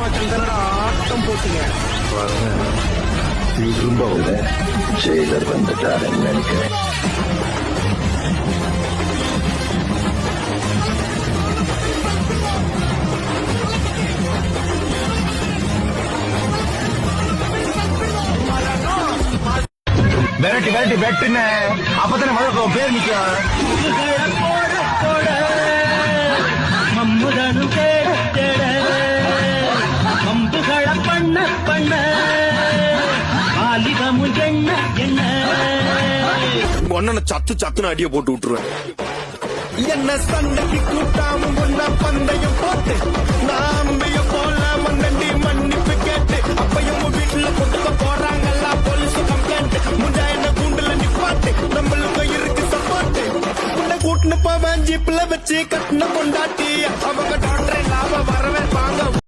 மக்கள் தானடா ஆட்டம் போட்டுங்க. திரும்ப செய்தர் வந்துட்டாருன்னு நினைக்கிறேன். விரட்டி விரட்டி வெட்டுன்னு அப்பதானே மழை பேர் நிக்கும். மம்முதனும் கேட அம்புகள பண்ண பண்ண ஆலிதமும் என்ன என்ன ஒன்ன சத்து சத்துன்னு அடிய போட்டு விட்டுருவேன். என்ன சண்டைக்கு கூட்டாம ஒன்ன பந்தயம் போட்டு நாம்பிய போல மண்ணி மன்னிப்பு கேட்டு அப்பையும் வீட்டுல கொண்டுக்க போறாங்கல்ல போலீஸ் கம்ப்ளைண்ட். முண்டா என்ன கூண்டுல நிப்பாட்டு நம்மளுக்கு இருக்கு சப்போர்ட். கூட்டுன்னு போவேன் ஜீப்ல வச்சு கட்டின கொண்டாட்டி அவங்க டாக்டர் லாபம் வரவே பாங்க.